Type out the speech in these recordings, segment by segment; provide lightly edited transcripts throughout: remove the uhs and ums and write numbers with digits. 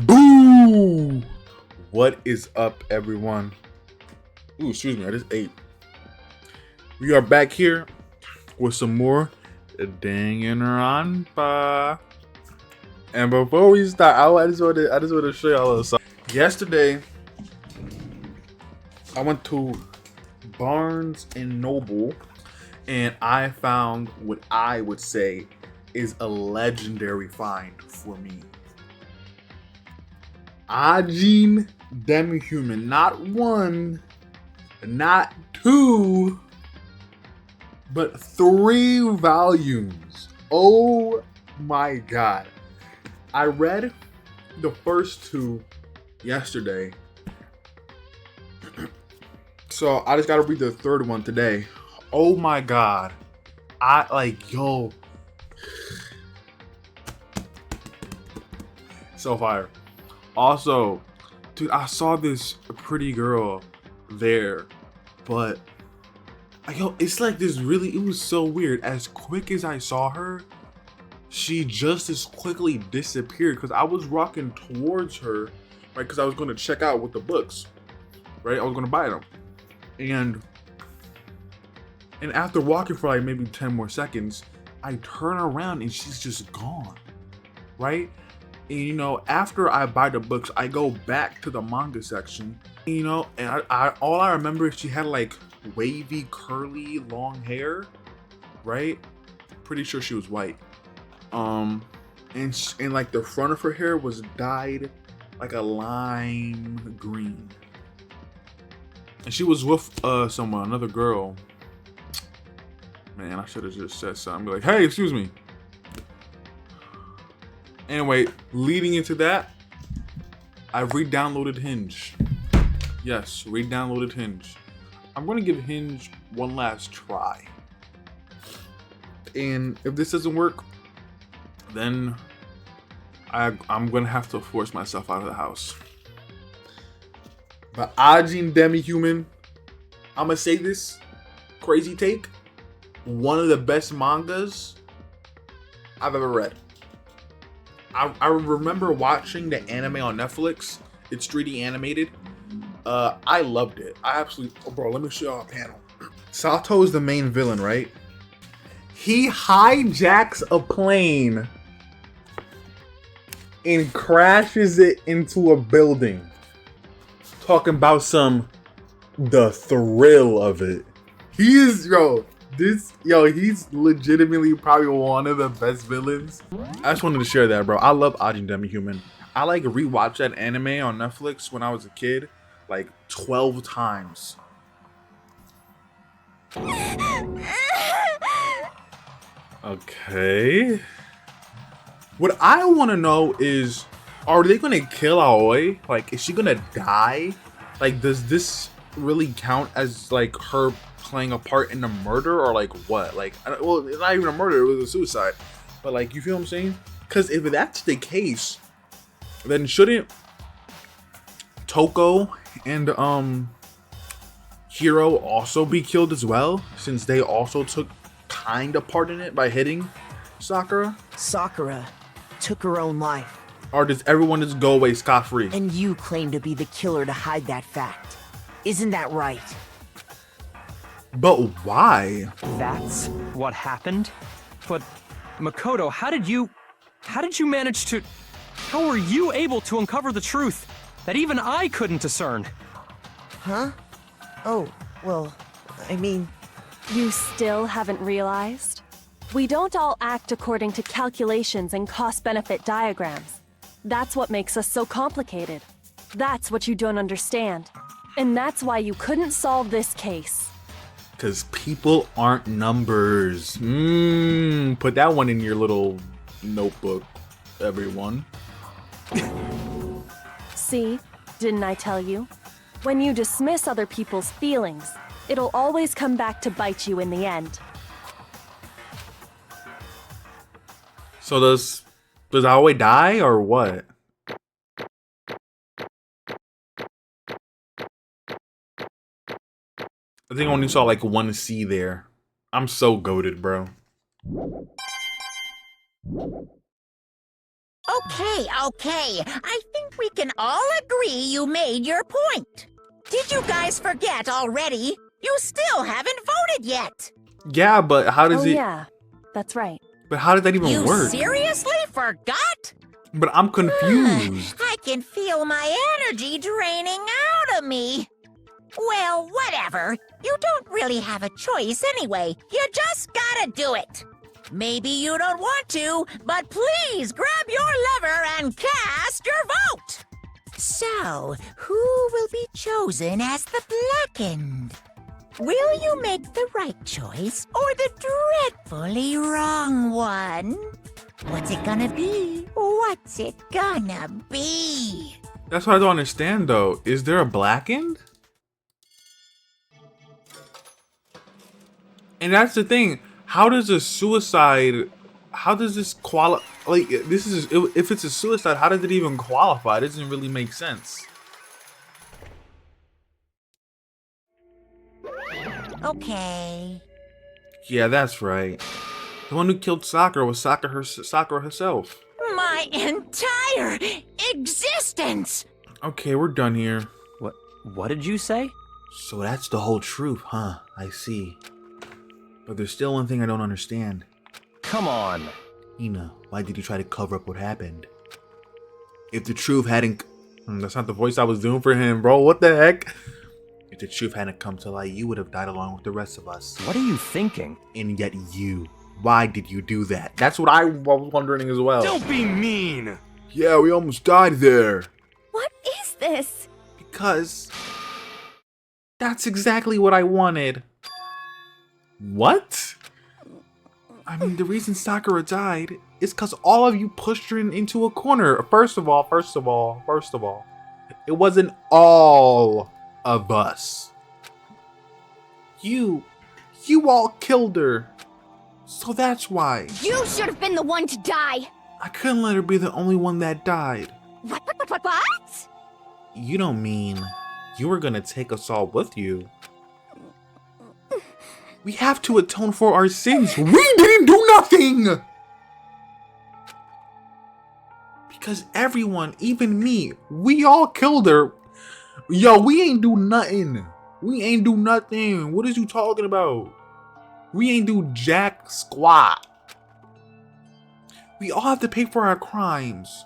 Boo! What is up, everyone? Ooh, excuse me, I just ate. We are back here with some more Danganronpa. And before we start, I just want to show y'all a little something. Yesterday, I went to Barnes and Noble, and I found what I would say is a legendary find for me. Ajin Demi-Human, not one, not two, but 3 volumes. Oh my god. I read the first 2 yesterday. So I just gotta read the 3rd one today. Oh my god. So fire. Also, dude, I saw this pretty girl there, but it's like this really, it was so weird. As quick as I saw her, she just as quickly disappeared because I was walking towards her, right? Because I was going to check out with the books, right? I was going to buy them. And after walking for like maybe 10 more seconds, I turn around and she's just gone, right? And after I buy the books, I go back to the manga section, and all I remember is she had like wavy, curly, long hair, right? Pretty sure she was white. And like the front of her hair was dyed like a lime green. And she was with someone, another girl. Man, I should have just said something. Be like, hey, excuse me. Anyway, leading into that, I re-downloaded Hinge. Yes, re-downloaded Hinge. I'm going to give Hinge one last try. And if this doesn't work, then I'm going to have to force myself out of the house. But Ajin Demi-Human, I'm going to say this crazy take, one of the best mangas I've ever read. I remember watching the anime on Netflix. It's 3D animated. I loved it. I absolutely... Oh, bro, let me show y'all a panel. Sato is the main villain, right? He hijacks a plane and crashes it into a building. Talking about the thrill of it. He's legitimately probably one of the best villains. I just wanted to share that, bro. I love Ajin Demi-Human. I like rewatched that anime on Netflix when I was a kid like 12 times. Okay. What I want to know is, are they gonna kill Aoi? Like, is she gonna die? Like, does this really count as like her playing a part in the murder, or like what? Like, well, it's not even a murder, it was a suicide. But like, you feel what I'm saying? Because if that's the case, then shouldn't Toko and Hiro also be killed as well, since they also took kind of part in it by hitting Sakura? Sakura took her own life. Or does everyone just go away scot-free? And you claim to be the killer to hide that fact. Isn't that right? But why? That's what happened? But Makoto, how did you manage to... How were you able to uncover the truth that even I couldn't discern? Huh? Oh, well, I mean... You still haven't realized? We don't all act according to calculations and cost-benefit diagrams. That's what makes us so complicated. That's what you don't understand. And that's why you couldn't solve this case. Because people aren't numbers. Put that one in your little notebook, everyone. See? Didn't I tell you? When you dismiss other people's feelings, it'll always come back to bite you in the end. So does Aoi die or what? I think I only saw like one C there. I'm so goated, bro. Okay. I think we can all agree you made your point. Did you guys forget already? You still haven't voted yet. Yeah, but how does Oh, it? yeah. That's right. But how did that even You work? seriously forgot? But I'm confused. I can feel my energy draining out of me. Well, whatever. You don't really have a choice anyway. You just gotta do it. Maybe you don't want to, but please grab your lever and cast your vote. So, who will be chosen as the blackened? Will you make the right choice or the dreadfully wrong one? What's it gonna be? What's it gonna be? That's what I don't understand though. Is there a blackened? And that's the thing. How does a suicide? How does this qualify? Like, this is if it's a suicide, how does it even qualify? It doesn't really make sense. Okay. Yeah, that's right. The one who killed Sakura was Sakura herself. My entire existence! Okay, we're done here. What did you say? So that's the whole truth, huh? I see. But there's still one thing I don't understand. Come on. Hina, why did you try to cover up what happened? If the truth hadn't... that's not the voice I was doing for him, bro. What the heck? If the truth hadn't come to light, you would have died along with the rest of us. What are you thinking? And yet you. Why did you do that? That's what I was wondering as well. Don't be mean! Yeah, we almost died there. What is this? Because... that's exactly what I wanted. What? I mean, the reason Sakura died is because all of you pushed her into a corner. First of all, it wasn't all of us. You all killed her. So that's why. You should have been the one to die! I couldn't let her be the only one that died. What? You don't mean you were gonna take us all with you? We have to atone for our sins. We didn't do nothing! Because everyone, even me, we all killed her. Yo, we ain't do nothing. We ain't do nothing. What is you talking about? We ain't do jack squat. We all have to pay for our crimes.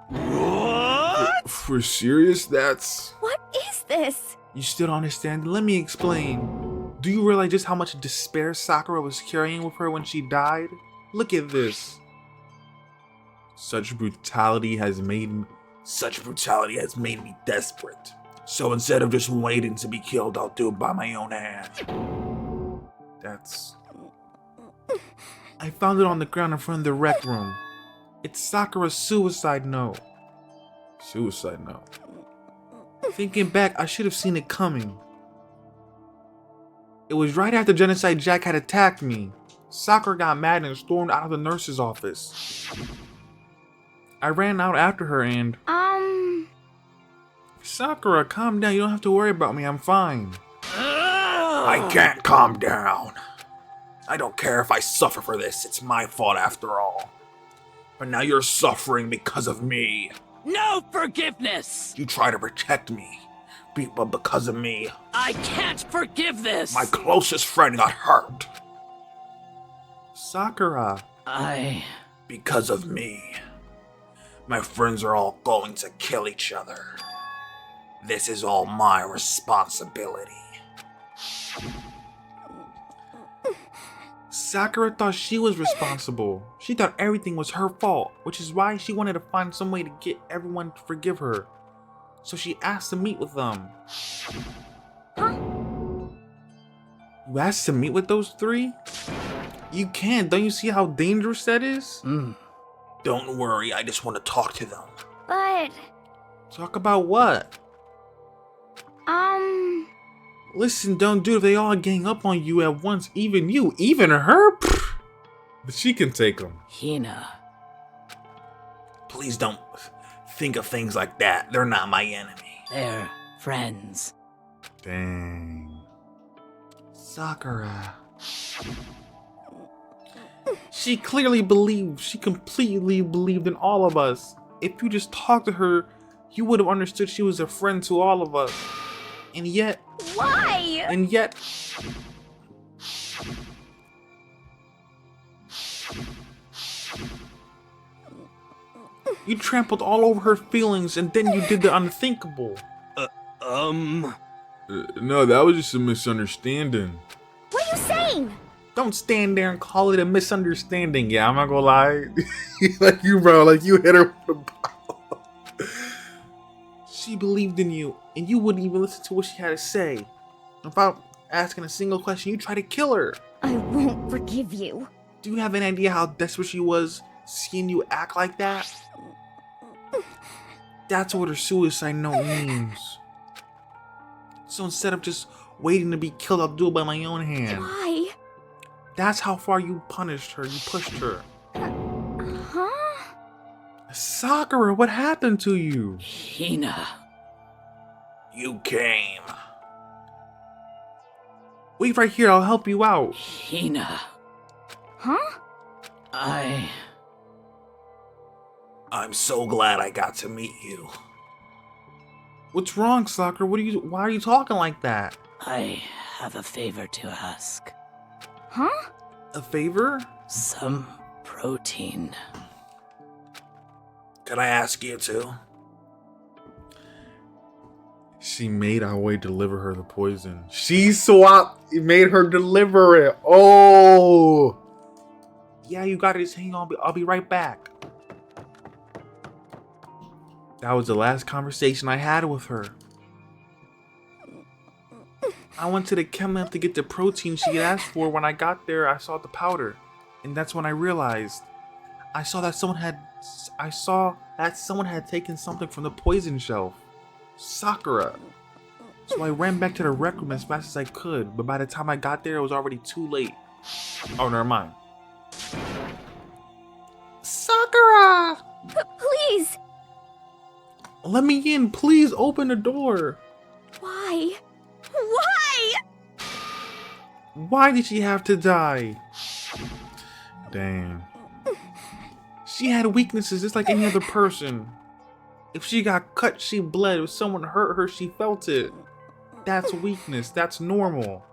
What? For serious? That's... What is this? You still don't understand? Let me explain. Do you realize just how much despair Sakura was carrying with her when she died? Look at this. Such brutality has made me desperate. So instead of just waiting to be killed, I'll do it by my own hand. That's... I found it on the ground in front of the rec room. It's Sakura's suicide note. Suicide note. Thinking back, I should have seen it coming. It was right after Genocide Jack had attacked me. Sakura got mad and stormed out of the nurse's office. I ran out after her and... Sakura, calm down. You don't have to worry about me. I'm fine. I can't calm down. I don't care if I suffer for this. It's my fault after all. But now you're suffering because of me. No forgiveness! You try to protect me. But because of me, I can't forgive this! my closest friend got hurt. Sakura. Because of me, my friends are all going to kill each other. This is all my responsibility. Sakura thought she was responsible. She thought everything was her fault, which is why she wanted to find some way to get everyone to forgive her. So she asked to meet with them. Huh? You asked to meet with those three? You can't. Don't you see how dangerous that is? Don't worry, I just want to talk to them. But, Talk about what? Listen, don't do it if they all gang up on you at once. Even you, even her? Pfft. But she can take them. Hina. Please don't think of things like that. They're not my enemy. They're friends. Dang. Sakura. She clearly believed, she completely believed in all of us. If you just talked to her, you would have understood she was a friend to all of us. And yet, Why? you trampled all over her feelings and then you did the unthinkable. No, that was just a misunderstanding. What are you saying? Don't stand there and call it a misunderstanding. Yeah, I'm not gonna lie. Like you, bro. Like you hit her with a bottle. She believed in you, and you wouldn't even listen to what she had to say. Without asking a single question, you tried to kill her. I won't forgive you. Do you have any idea how desperate she was seeing you act like that? That's what her suicide note means. So instead of just waiting to be killed, I'll do it by my own hand. Why? That's how far you punished her, you pushed her. Huh? Sakura, what happened to you? Hina. You came. Wait right here, I'll help you out. Hina. Huh? I'm so glad I got to meet you. What's wrong, Sakura? Why are you talking like that? I have a favor to ask. Huh? A favor? Some protein. Could I ask you to? She made our way deliver her the poison. She made her deliver it. Oh! Yeah, you got it. Just hang on. I'll be right back. That was the last conversation I had with her. I went to the chem lab to get the protein she had asked for. When I got there, I saw the powder. And that's when I realized. I saw that someone had taken something from the poison shelf. Sakura. So I ran back to the rec room as fast as I could, but by the time I got there, it was already too late. Oh, never mind. Sakura! Please! Let me in, please open the door. Why? Why? Why did she have to die? Damn. She had weaknesses just like any other person. If she got cut, she bled. If someone hurt her, she felt it. That's weakness. That's normal.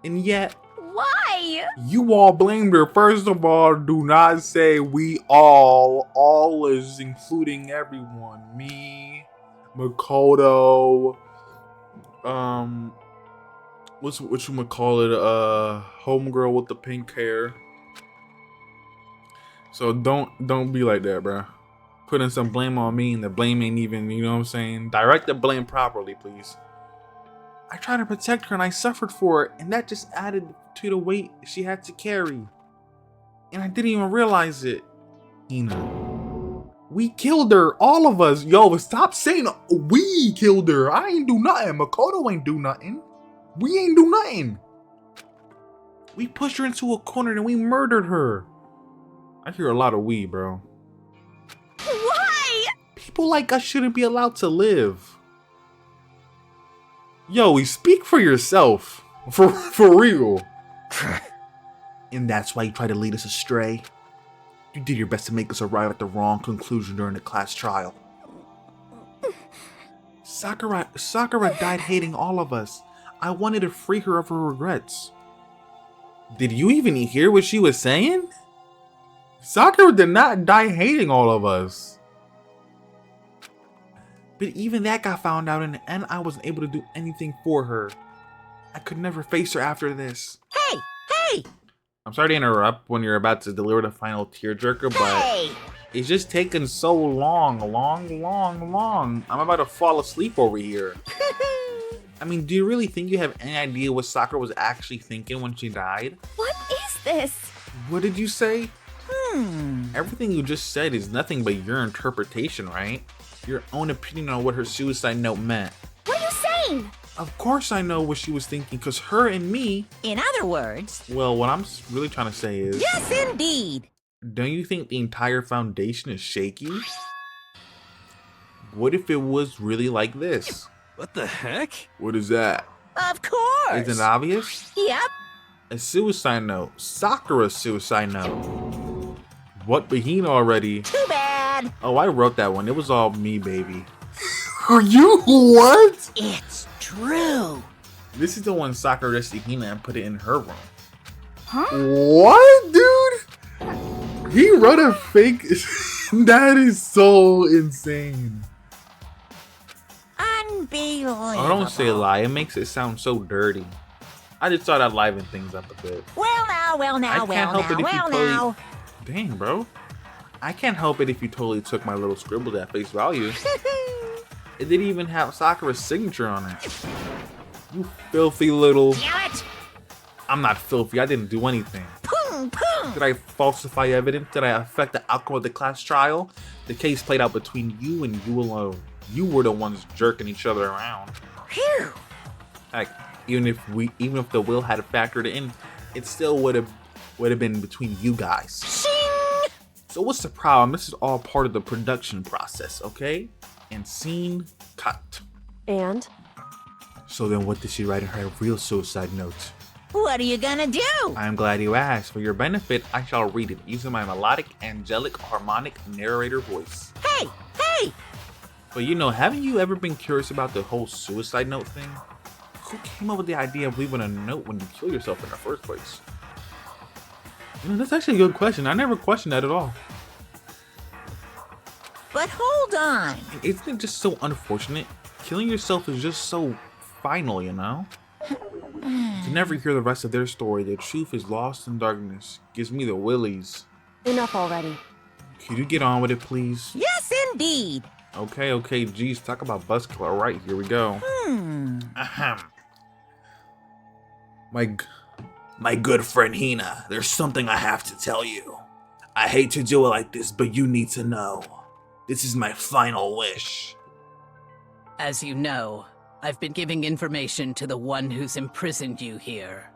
And yet, Why? you all blamed her. First of all, do not say we all. All is including everyone. Me, Makoto, what you call it? Homegirl with the pink hair. So don't be like that, bruh. Putting some blame on me, and the blame ain't even, you know what I'm saying? Direct the blame properly, please. I tried to protect her and I suffered for it, and that just added to the weight she had to carry. And I didn't even realize it. Hina. We killed her, all of us. Yo, stop saying we killed her. I ain't do nothing. Makoto ain't do nothing. We ain't do nothing. We pushed her into a corner and we murdered her. I hear a lot of we, bro. Why? People like us shouldn't be allowed to live. Yo, speak for yourself. For real. And that's why you try to lead us astray. You did your best to make us arrive at the wrong conclusion during the class trial. Sakura died hating all of us. I wanted to free her of her regrets. Did you even hear what she was saying? Sakura did not die hating all of us. But even that got found out in the end. I wasn't able to do anything for her. I could never face her after this. Hey! I'm sorry to interrupt when you're about to deliver the final tearjerker, but Hey! it's just taking so long. I'm about to fall asleep over here. I mean, do you really think you have any idea what Sakura was actually thinking when she died? What is this? What did you say? Everything you just said is nothing but your interpretation, right? Your own opinion on what her suicide note meant. What are you saying? Of course I know what she was thinking, because her and me... In other words... Well, what I'm really trying to say is... Yes, indeed! Don't you think the entire foundation is shaky? What if it was really like this? What the heck? What is that? Of course! Isn't it obvious? Yep. A suicide note. Sakura's suicide note. What, Bahina already? Too bad. Oh, I wrote that one. It was all me, baby. Are you what? It's true. This is the one Sakura dressed Hina and put it in her room. Huh? What, dude? He wrote a fake. That is so insane. Unbelievable. Oh, don't say a lie. It makes it sound so dirty. I just thought I'd liven things up a bit. Well now, well I now, can't well help now, it if you well totally. now. Dang, bro. I can't help it if you totally took my little scribble at face value. It didn't even have Sakura's signature on it. You filthy little. Damn it! I'm not filthy. I didn't do anything. Boom, boom. Did I falsify evidence? Did I affect the outcome of the class trial? The case played out between you and you alone. You were the ones jerking each other around. Phew. Heck, even if the will had factored in, it still would have been between you guys. Shing. So what's the problem? This is all part of the production process, okay? And scene cut. And? So then what did she write in her real suicide note? What are you gonna do? I am glad you asked. For your benefit, I shall read it using my melodic, angelic, harmonic narrator voice. Hey, hey! But you know, haven't you ever been curious about the whole suicide note thing? Who came up with the idea of leaving a note when you kill yourself in the first place? You know, that's actually a good question. I never questioned that at all. But hold on. Isn't it just so unfortunate? Killing yourself is just so final, you know? To never hear the rest of their story, the truth is lost in darkness. Gives me the willies. Enough already. Could you get on with it, please? Yes, indeed. Okay, geez, talk about buzzkill. All right, here we go. Ahem. My good friend Hina, there's something I have to tell you. I hate to do it like this, but you need to know. This is my final wish. As you know, I've been giving information to the one who's imprisoned you here.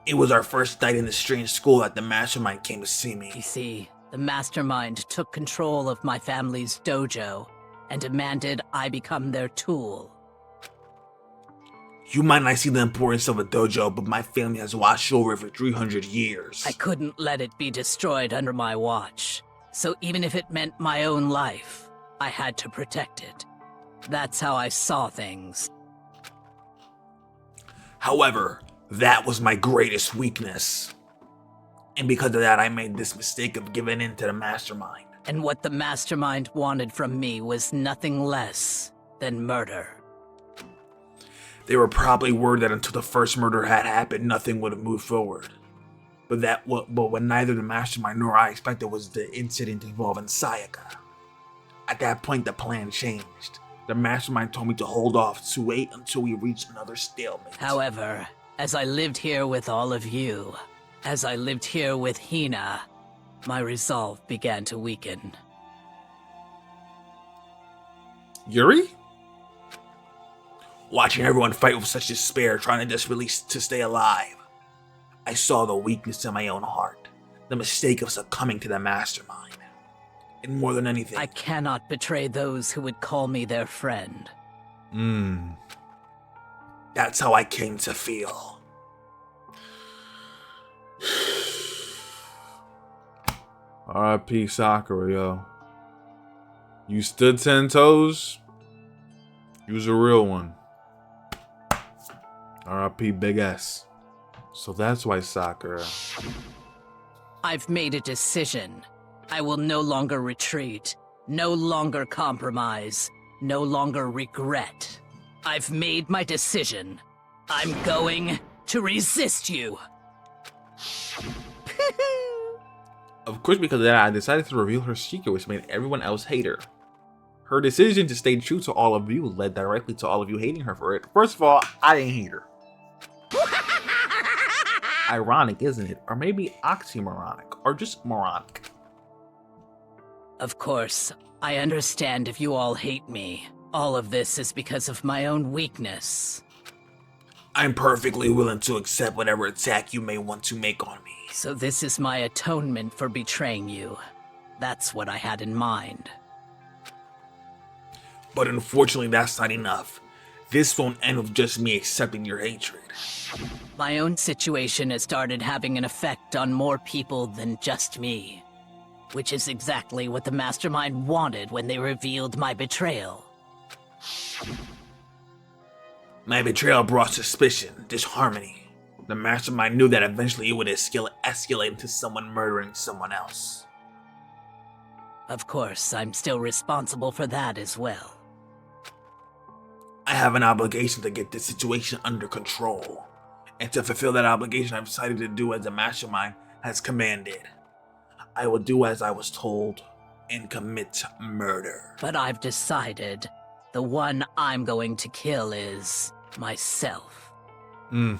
It was our first night in the strange school that the mastermind came to see You me. see, the mastermind took control of my family's dojo and demanded I become their tool. You might not see the importance of a dojo, but my family has watched over it for 300 years. I couldn't let it be destroyed under my watch, so even if it meant my own life, I had to protect it. That's how I saw things. However, that was my greatest weakness. And because of that, I made this mistake of giving in to the mastermind. And what the mastermind wanted from me was nothing less than murder. They were probably worried that until the first murder had happened, nothing would have moved forward. But what neither the mastermind nor I expected was the incident involving Sayaka. At that point, the plan changed. The mastermind told me to hold off to wait until we reached another stalemate. However, as I lived here with all of you, as I lived here with Hina, my resolve began to weaken. Yuri? Watching everyone fight with such despair, trying to just release to stay alive, I saw the weakness in my own heart, the mistake of succumbing to the mastermind. And more than anything, I cannot betray those who would call me their friend. That's how I came to feel. R.I.P. Sakura, yo. You stood 10 toes. You was a real one. R.I.P. Big S. So that's why Sakura. I've made a decision. I will no longer retreat, no longer compromise, no longer regret. I've made my decision. I'm going to resist you. Of course, because of that, I decided to reveal her secret, which made everyone else hate her. Her decision to stay true to all of you led directly to all of you hating her for it. First of all, I didn't hate her. Ironic, isn't it? Or maybe oxymoronic, or just moronic. Of course, I understand if you all hate me. All of this is because of my own weakness. I'm perfectly willing to accept whatever attack you may want to make on me. So this is my atonement for betraying you. That's what I had in mind. But unfortunately, that's not enough. This won't end with just me accepting your hatred. My own situation has started having an effect on more people than just me. Which is exactly what the Mastermind wanted when they revealed my betrayal. My betrayal brought suspicion, disharmony. The Mastermind knew that eventually it would escalate into someone murdering someone else. Of course, I'm still responsible for that as well. I have an obligation to get this situation under control. And to fulfill that obligation, I've decided to do as the Mastermind has commanded. I will do as I was told and commit murder. But I've decided the one I'm going to kill is myself. If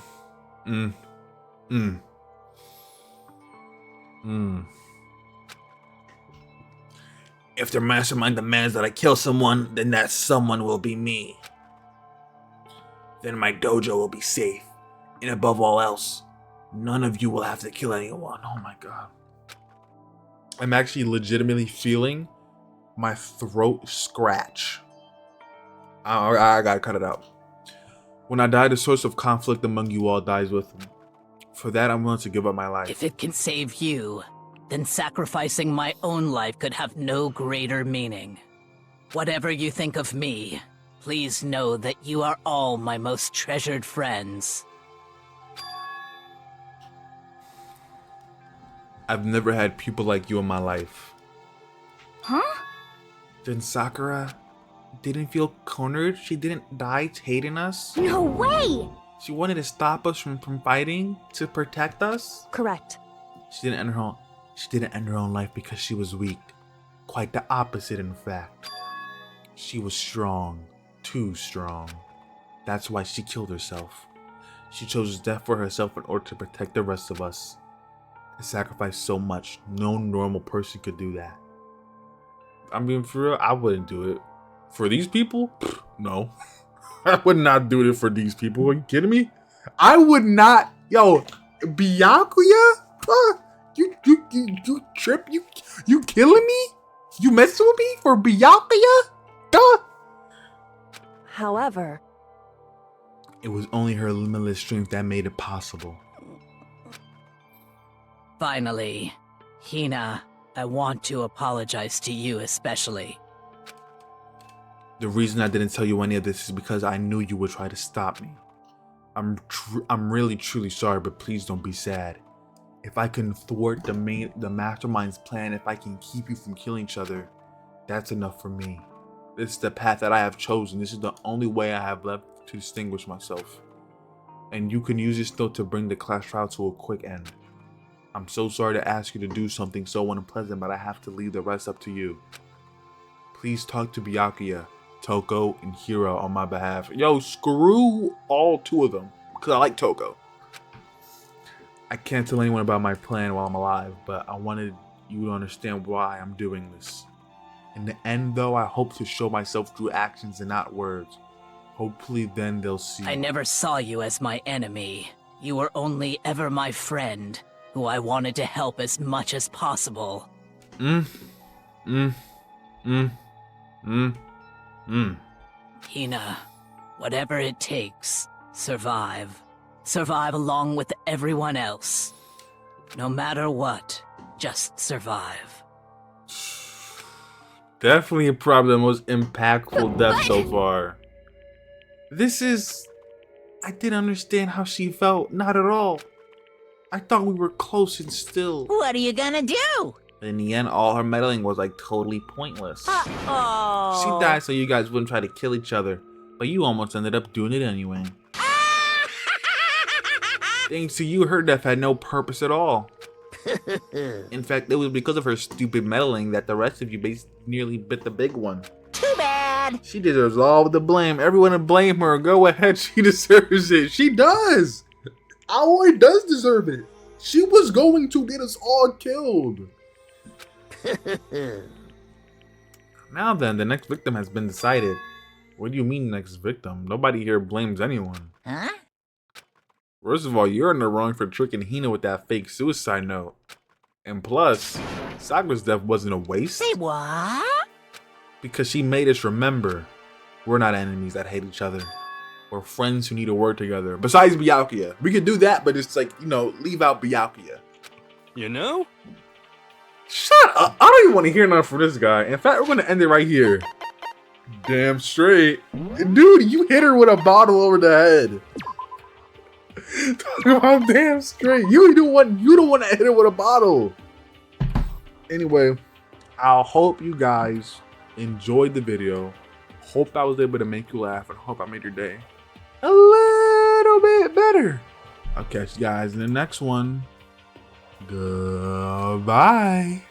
the Mastermind demands that I kill someone, then that someone will be me. Then my dojo will be safe. And above all else, none of you will have to kill anyone. Oh my god. I'm actually legitimately feeling my throat scratch. I gotta cut it out. When I die, the source of conflict among you all dies with me. For that, I'm willing to give up my life. If it can save you, then sacrificing my own life could have no greater meaning. Whatever you think of me, please know that you are all my most treasured friends. I've never had people like you in my life. Huh? Then Sakura didn't feel cornered. She didn't die hating us. No way! She wanted to stop us from fighting to protect us. Correct. She didn't end her own life because she was weak. Quite the opposite, in fact. She was strong. Too strong. That's why she killed herself. She chose death for herself in order to protect the rest of us. And sacrificed so much. No normal person could do that. I mean, for real, I wouldn't do it. For these people? Pfft, no. I would not do it for these people. Are you kidding me? I would not. Yo, Byakuya? Huh? You trip? You killing me? You messing with me for Byakuya? Duh. However, It was only her limitless strength that made it possible. Finally, Hina, I want to apologize to you especially. The reason I didn't tell you any of this is because I knew you would try to stop me. I'm really truly sorry, but please don't be sad. If I can thwart the Mastermind's plan, if I can keep you from killing each other, that's enough for me. This is the path that I have chosen. This is the only way I have left to distinguish myself. And you can use this note to bring the class trial to a quick end. I'm so sorry to ask you to do something so unpleasant, but I have to leave the rest up to you. Please talk to Byakuya, Toko, and Hiro on my behalf. Yo, screw all two of them, because I like Toko. I can't tell anyone about my plan while I'm alive, but I wanted you to understand why I'm doing this. In the end, though, I hope to show myself through actions and not words. Hopefully then they'll see. I never saw you as my enemy. You were only ever my friend, who I wanted to help as much as possible. Hina, whatever it takes, survive. Survive along with everyone else. No matter what, just survive. Definitely probably the most impactful death so far. I didn't understand how she felt. Not at all. I thought we were close and still. What are you gonna do? In the end, all her meddling was like totally pointless. Uh-oh. She died so you guys wouldn't try to kill each other. But you almost ended up doing it anyway. Thanks to you, her death had no purpose at all. In fact, it was because of her stupid meddling that the rest of you nearly bit the big one. Too bad. She deserves all the blame. Everyone to blame her. Go ahead, she deserves it. She does. Aoi does deserve it. She was going to get us all killed. Now then, the next victim has been decided. What do you mean next victim? Nobody here blames anyone. Huh? First of all, you're in the wrong for tricking Hina with that fake suicide note. And plus, Sakura's death wasn't a waste. Say what? Because she made us remember we're not enemies that hate each other. or friends who need to work together. Besides Byakuya. We could do that, but it's like, you know, leave out Byakuya. You know? Shut up. I don't even want to hear nothing from this guy. In fact, we're going to end it right here. Damn straight. Dude, you hit her with a bottle over the head. Talking about damn straight. You don't want to hit her with a bottle. Anyway, I hope you guys enjoyed the video. Hope I was able to make you laugh, and hope I made your day a little bit better. I'll catch you guys in the next one. Goodbye.